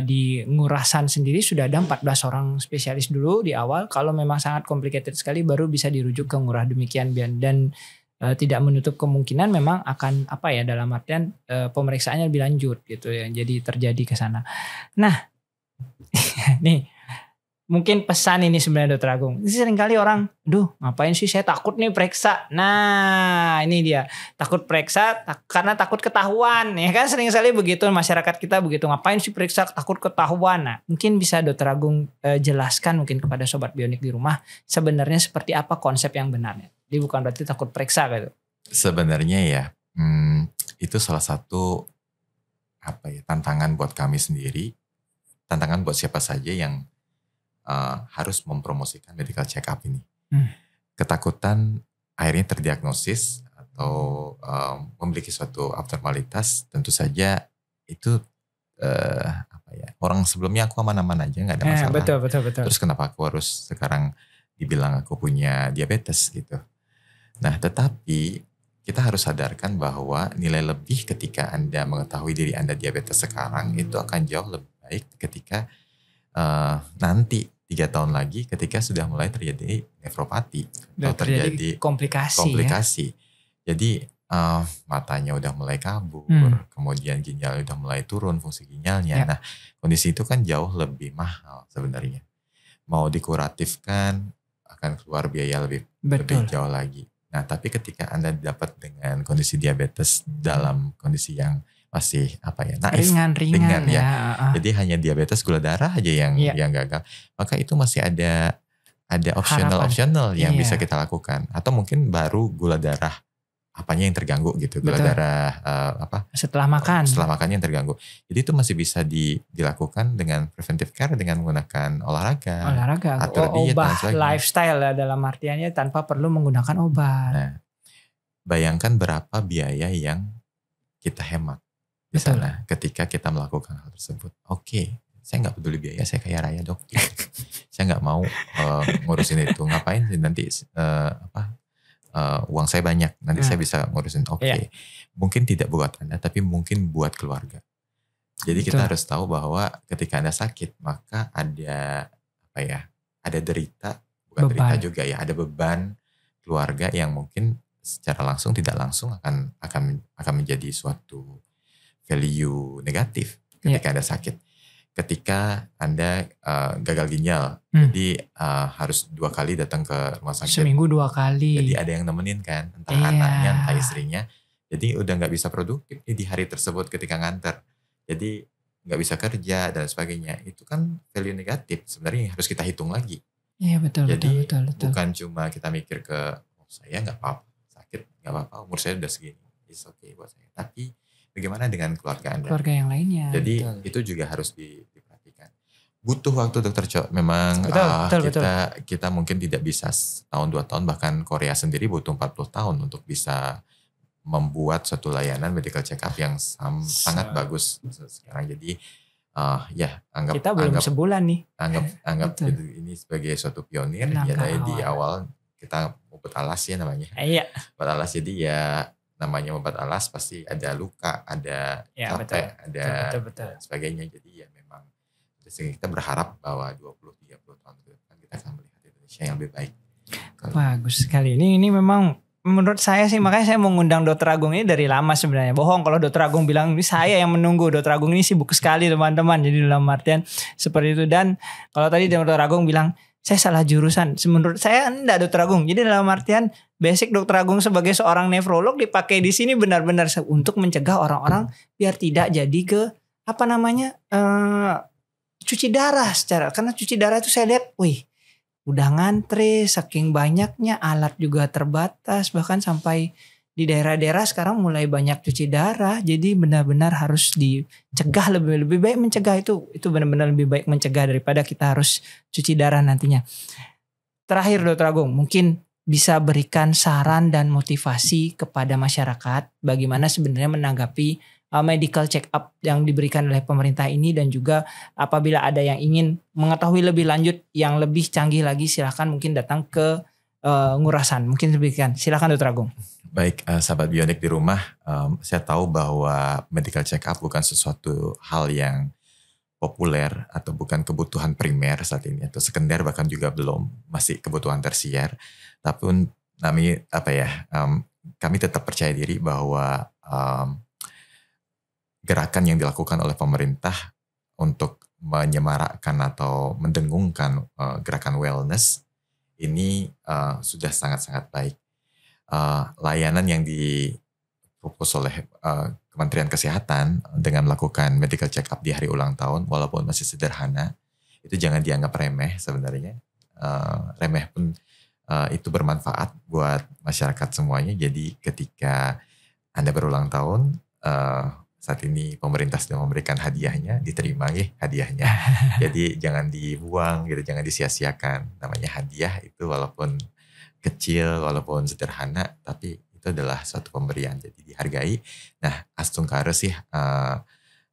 [SPEAKER 1] di Ngurasan sendiri sudah ada 14 orang spesialis dulu di awal. Kalau memang sangat complicated sekali baru bisa dirujuk ke Ngurah, demikian dan tidak menutup kemungkinan memang akan dalam artian pemeriksaannya lebih lanjut gitu ya. Jadi terjadi ke sana. Nah, nih mungkin pesan ini sebenarnya Dr. Agung. Seringkali orang, ngapain sih saya takut nih periksa. Nah, ini dia. Takut periksa karena takut ketahuan. Ya kan sering sekali begitu masyarakat kita begitu. Ngapain sih periksa, takut ketahuan. Nah, mungkin bisa Dr. Agung jelaskan mungkin kepada Sobat Bionik di rumah sebenarnya seperti apa konsep yang benarnya. Jadi bukan berarti takut periksa gitu.
[SPEAKER 2] Sebenarnya ya, itu salah satu tantangan buat kami sendiri. Tantangan buat siapa saja yang harus mempromosikan medical check up ini. Ketakutan akhirnya terdiagnosis atau memiliki suatu abnormalitas, tentu saja itu orang sebelumnya aku aman-aman aja, nggak ada masalah.
[SPEAKER 1] Betul.
[SPEAKER 2] Terus kenapa aku harus sekarang dibilang aku punya diabetes gitu? Nah, tetapi kita harus sadarkan bahwa nilai lebih ketika Anda mengetahui diri Anda diabetes sekarang itu akan jauh lebih baik ketika nanti 3 tahun lagi ketika sudah mulai terjadi nefropati atau terjadi komplikasi. Ya? Jadi matanya udah mulai kabur, kemudian ginjal udah mulai turun fungsi ginjalnya. Ya. Nah, kondisi itu kan jauh lebih mahal sebenarnya. Mau dikuratifkan akan keluar biaya lebih jauh lagi. Nah, tapi ketika Anda dapat dengan kondisi diabetes dalam kondisi yang masih naif, ringan ya. Jadi hanya diabetes gula darah aja yang gagal. Maka itu masih ada opsional yang bisa kita lakukan. Atau mungkin baru gula darah apanya yang terganggu gitu. Gula darah
[SPEAKER 1] setelah makannya
[SPEAKER 2] yang terganggu. Jadi itu masih bisa dilakukan dengan preventive care dengan menggunakan olahraga atur diet dan sebagainya.
[SPEAKER 1] Lifestyle ya, dalam artiannya tanpa perlu menggunakan obat.
[SPEAKER 2] Nah, bayangkan berapa biaya yang kita hemat di sana ketika kita melakukan hal tersebut. Oke, saya nggak peduli biaya, saya kaya raya dok. Saya nggak mau ngurusin itu. Ngapain nanti uang saya banyak, nanti saya bisa ngurusin. Oke. Mungkin tidak buat Anda, tapi mungkin buat keluarga. Jadi kita harus tahu bahwa ketika Anda sakit, maka ada ada derita, bukan derita juga ya, ada beban keluarga yang mungkin secara langsung tidak langsung akan menjadi suatu value negatif ketika Anda sakit. Ketika Anda gagal ginjal, jadi harus 2 kali datang ke rumah sakit.
[SPEAKER 1] Seminggu 2 kali.
[SPEAKER 2] Jadi ada yang nemenin kan, entah anaknya, entah istrinya. Jadi udah gak bisa produktif di hari tersebut ketika nganter. Jadi gak bisa kerja dan sebagainya. Itu kan value negatif sebenarnya harus kita hitung lagi.
[SPEAKER 1] Iya betul.
[SPEAKER 2] Jadi bukan cuma kita mikir ke, saya gak apa-apa, sakit gak apa-apa, umur saya udah segini. It's okay buat saya. Tapi bagaimana dengan keluarga Anda?
[SPEAKER 1] Keluarga yang lainnya.
[SPEAKER 2] Jadi itu juga harus diperhatikan. Butuh waktu dokter Cok. Memang
[SPEAKER 1] betul.
[SPEAKER 2] Kita mungkin tidak bisa setahun 2 tahun, bahkan Korea sendiri butuh 40 tahun untuk bisa membuat suatu layanan medical check up yang sangat bagus sekarang. Jadi
[SPEAKER 1] anggap sebulan nih.
[SPEAKER 2] Anggap ini sebagai suatu pionir. Ya dari di awal kita obat alas ya namanya.
[SPEAKER 1] Iya.
[SPEAKER 2] Obat alas, jadi ya namanya obat alas pasti ada luka, ada capek, ada betul. Sebagainya. Jadi ya memang kita berharap bahwa 20-30 tahun ke depan kita akan melihat Indonesia yang lebih baik.
[SPEAKER 1] Bagus sekali. Ini memang menurut saya sih, makanya saya mau ngundang Dr. Agung ini dari lama sebenarnya. Bohong kalau Dr. Agung bilang ini saya yang menunggu. Dr. Agung ini sibuk sekali teman-teman. Jadi dalam artian seperti itu. Dan kalau tadi Dr. Agung bilang saya salah jurusan. Menurut saya enggak Dr. Agung. Jadi dalam artian basic Dr. Agung sebagai seorang nefrolog dipakai di sini benar-benar untuk mencegah orang-orang biar tidak jadi ke cuci darah karena cuci darah itu saya lihat, udah ngantri saking banyaknya, alat juga terbatas, bahkan sampai di daerah-daerah sekarang mulai banyak cuci darah. Jadi benar-benar harus dicegah, lebih baik mencegah itu benar-benar lebih baik mencegah daripada kita harus cuci darah nantinya. Terakhir Dr. Agung, mungkin bisa berikan saran dan motivasi kepada masyarakat bagaimana sebenarnya menanggapi medical check up yang diberikan oleh pemerintah ini, dan juga apabila ada yang ingin mengetahui lebih lanjut yang lebih canggih lagi, silakan mungkin datang ke Ngurasan. Mungkin demikian. Silakan Dr. Agung.
[SPEAKER 2] Baik, sahabat Bionik di rumah, saya tahu bahwa medical check up bukan sesuatu hal yang populer atau bukan kebutuhan primer saat ini, atau sekunder bahkan juga belum, masih kebutuhan tersier. Tapi kami tetap percaya diri bahwa gerakan yang dilakukan oleh pemerintah untuk menyemarakkan atau mendengungkan gerakan wellness ini sudah sangat-sangat baik. Layanan yang dipropos oleh Kementerian Kesehatan dengan melakukan medical check up di hari ulang tahun, walaupun masih sederhana, itu jangan dianggap remeh sebenarnya. Remeh pun itu bermanfaat buat masyarakat semuanya. Jadi ketika Anda berulang tahun, saat ini pemerintah sudah memberikan hadiahnya, diterima ya hadiahnya. Jadi jangan dibuang gitu, jangan disia-siakan. Namanya hadiah itu walaupun kecil, walaupun sederhana, tapi itu adalah suatu pemberian, jadi dihargai. Nah, astungkara sih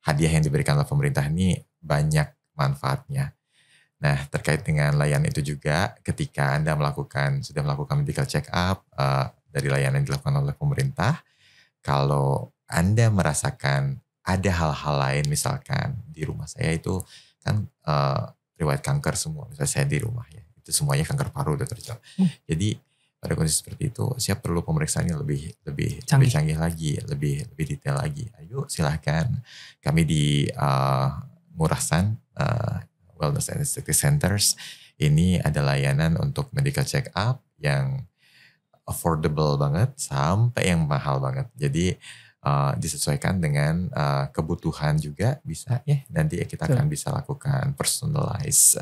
[SPEAKER 2] hadiah yang diberikan oleh pemerintah ini banyak manfaatnya. Nah, terkait dengan layanan itu juga, ketika Anda sudah melakukan medical check up dari layanan yang dilakukan oleh pemerintah, kalau Anda merasakan ada hal-hal lain, misalkan di rumah saya itu kan riwayat kanker semua, misalnya saya di rumah ya, itu semuanya kanker paru udah terjadi. Jadi pada kondisi seperti itu, saya perlu pemeriksaan yang lebih canggih lagi, lebih detail lagi. Ayo silahkan, kami di Ngurasan Wellness and Aesthetic Centers ini ada layanan untuk medical check up yang affordable banget sampai yang mahal banget. Jadi disesuaikan dengan kebutuhan juga bisa ya. Nanti kita akan bisa lakukan personalized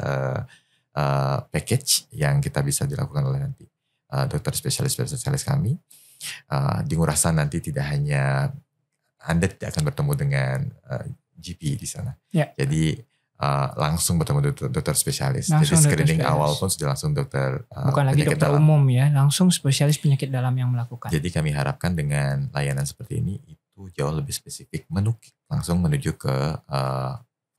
[SPEAKER 2] package yang kita bisa dilakukan oleh nanti dokter spesialis kami. Di Ngurasan nanti tidak hanya Anda tidak akan bertemu dengan GP di sana. Ya. Jadi langsung bertemu dokter spesialis. Langsung jadi screening awal pun sudah langsung dokter
[SPEAKER 1] bukan lagi dokter dalam umum ya, langsung spesialis penyakit dalam yang melakukan.
[SPEAKER 2] Jadi kami harapkan dengan layanan seperti ini itu jauh lebih spesifik, langsung menuju ke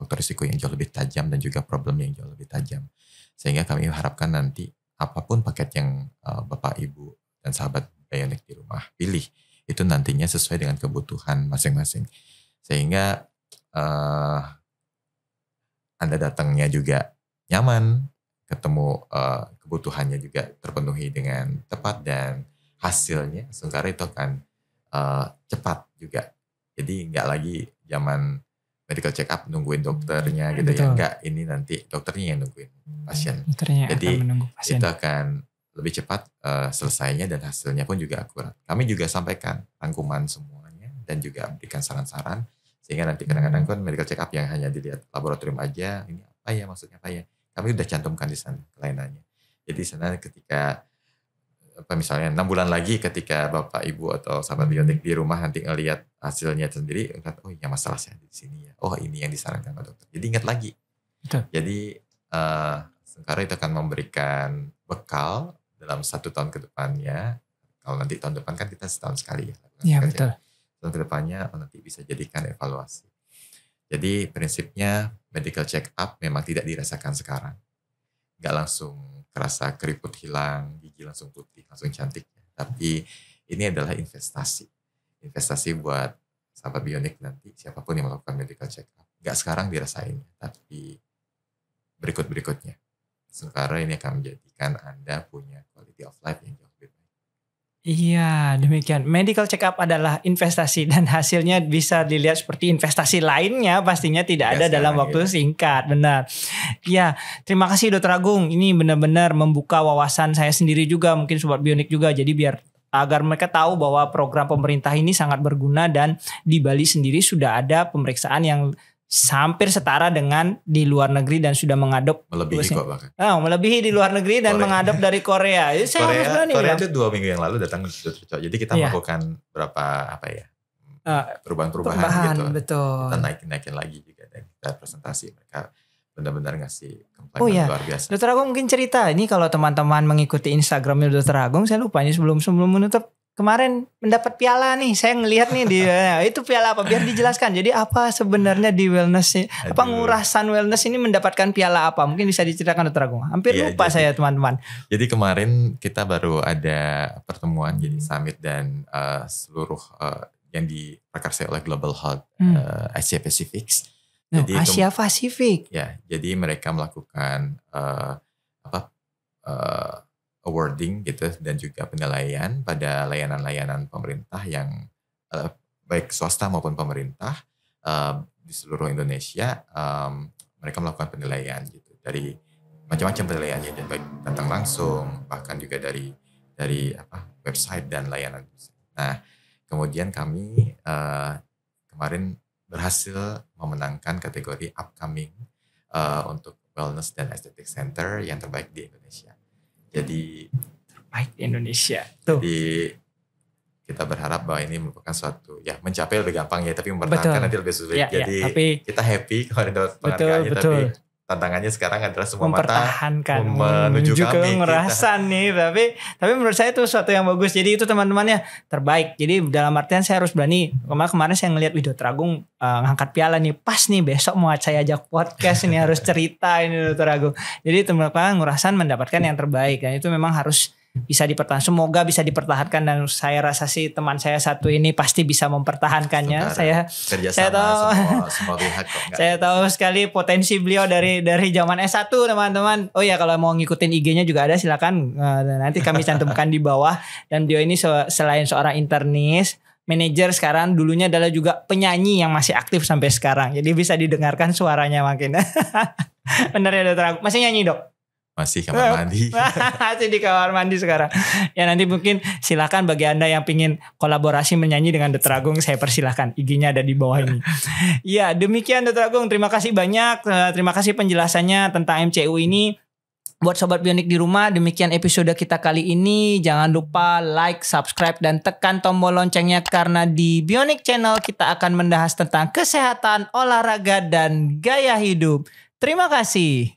[SPEAKER 2] faktor risiko yang jauh lebih tajam dan juga problem yang jauh lebih tajam. Sehingga kami harapkan nanti apapun paket yang Bapak Ibu dan sahabat Bionik di rumah pilih, itu nantinya sesuai dengan kebutuhan masing-masing. Sehingga Anda datangnya juga nyaman, ketemu kebutuhannya juga terpenuhi dengan tepat, dan hasilnya sementara itu akan cepat juga. Jadi nggak lagi zaman medical check up nungguin dokternya gitu. Betul. Ya, enggak, ini nanti dokternya yang nungguin pasien.
[SPEAKER 1] Dokternya
[SPEAKER 2] jadi
[SPEAKER 1] akan menunggu pasien.
[SPEAKER 2] Itu akan lebih cepat selesainya, dan hasilnya pun juga akurat. Kami juga sampaikan rangkuman semuanya dan juga berikan saran-saran, sehingga nanti kadang-kadang kan medical check up yang hanya dilihat laboratorium aja, ini apa ya, maksudnya apa ya, kami udah cantumkan di sana kelainannya. Jadi di sana ketika misalnya 6 bulan lagi ketika Bapak Ibu atau sahabat Bionik di rumah nanti ngelihat hasilnya sendiri, oh iya masalah saya di sini ya, oh ini yang disarankan Pak Dokter. Jadi ingat lagi
[SPEAKER 1] Betul.
[SPEAKER 2] Jadi Sengkara itu akan memberikan bekal dalam 1 tahun ke depannya. Kalau nanti tahun depan kan kita setahun sekali ya.
[SPEAKER 1] Iya betul.
[SPEAKER 2] Tahun ke depannya nanti bisa jadikan evaluasi. Jadi prinsipnya medical check up memang tidak dirasakan sekarang. Nggak langsung kerasa keriput hilang, gigi langsung putih, langsung cantik. Tapi ini adalah investasi. Investasi buat sahabat bionik nanti, siapapun yang melakukan medical check up. Nggak sekarang dirasain, tapi berikut-berikutnya. Sekarang ini akan menjadikan Anda punya quality of life yang jauh lebih baik.
[SPEAKER 1] Iya, demikian. Medical check up adalah investasi dan hasilnya bisa dilihat seperti investasi lainnya, pastinya tidak ada dalam waktu singkat, benar. Iya, terima kasih Dr. Agung. Ini benar-benar membuka wawasan saya sendiri juga, mungkin Sobat Bionik juga. Jadi agar mereka tahu bahwa program pemerintah ini sangat berguna dan di Bali sendiri sudah ada pemeriksaan yang hampir setara dengan di luar negeri dan sudah mengadop
[SPEAKER 2] melebihi kok bahkan.
[SPEAKER 1] Melebihi di luar negeri dan mengadop dari Korea.
[SPEAKER 2] Korea itu 2 minggu yang lalu datang ke Dr. Cho. Jadi kita melakukan berapa perubahan gitu.
[SPEAKER 1] Betul.
[SPEAKER 2] Kita naikin lagi juga dan kita presentasi mereka benar-benar ngasih komplimen luar biasa.
[SPEAKER 1] Dr. Agung mungkin cerita ini kalau teman-teman mengikuti Instagramnya Dr. Agung, saya lupa ini sebelum menutup. Kemarin mendapat piala nih, saya ngelihat nih itu piala apa? Biar dijelaskan. Jadi apa sebenarnya di wellness, ngurasan wellness ini mendapatkan piala apa? Mungkin bisa diceritakan Dr. Agung. Hampir lupa saya teman-teman.
[SPEAKER 2] Jadi kemarin kita baru ada pertemuan jadi summit dan seluruh yang diprakarsai oleh Global Health Asia Pacific. Jadi
[SPEAKER 1] Asia Pasifik.
[SPEAKER 2] Ya, jadi mereka melakukan awarding gitu dan juga penilaian pada layanan-layanan pemerintah yang baik swasta maupun pemerintah di seluruh Indonesia. Mereka melakukan penilaian gitu dari macam-macam penilaiannya, dan baik datang langsung bahkan juga dari website dan layanan. Nah, kemudian kami kemarin berhasil memenangkan kategori upcoming untuk wellness dan aesthetic center yang terbaik di Indonesia. Jadi
[SPEAKER 1] terbaik di Indonesia. Tuh.
[SPEAKER 2] Jadi kita berharap bahwa ini merupakan suatu mencapai lebih gampang ya, tapi mempertahankan nanti lebih sulit. Jadi kita happy kemarin dapat penghargaannya, tapi tantangannya sekarang adalah semua
[SPEAKER 1] mempertahankan
[SPEAKER 2] menuju
[SPEAKER 1] ke ngerasan nih. Tapi menurut saya itu suatu yang bagus. Jadi itu teman-temannya terbaik. Jadi dalam artian saya harus berani. Kemarin saya ngelihat Dr. Agung ngangkat piala nih, pas nih besok mau saya ajak podcast ini harus cerita ini Dr. Agung. Jadi teman-teman ngerasan mendapatkan yang terbaik, dan itu memang harus bisa dipertahankan. Semoga bisa dipertahankan, dan saya rasa sih teman saya satu ini pasti bisa mempertahankannya. Saya tahu
[SPEAKER 2] semua pihak kok.
[SPEAKER 1] Saya tahu sekali potensi beliau dari zaman S1 teman-teman. Oh ya, kalau mau ngikutin IG-nya juga ada, silakan nanti kami cantumkan di bawah. Dan beliau ini selain seorang internis, manajer, sekarang dulunya adalah juga penyanyi yang masih aktif sampai sekarang. Jadi bisa didengarkan suaranya makin. Benar ya Dr. Agung? Masih nyanyi Dok?
[SPEAKER 2] Masih kamar mandi.
[SPEAKER 1] Masih di kamar mandi sekarang. Ya nanti mungkin silakan bagi Anda yang pingin kolaborasi menyanyi dengan Dr. Agung, saya persilahkan. IG-nya ada di bawah ini. Ya demikian Dr. Agung. Terima kasih banyak. Terima kasih penjelasannya tentang MCU ini. Buat Sobat Bionik di rumah, demikian episode kita kali ini. Jangan lupa like, subscribe, dan tekan tombol loncengnya, karena di Bionik Channel kita akan membahas tentang kesehatan, olahraga, dan gaya hidup. Terima kasih.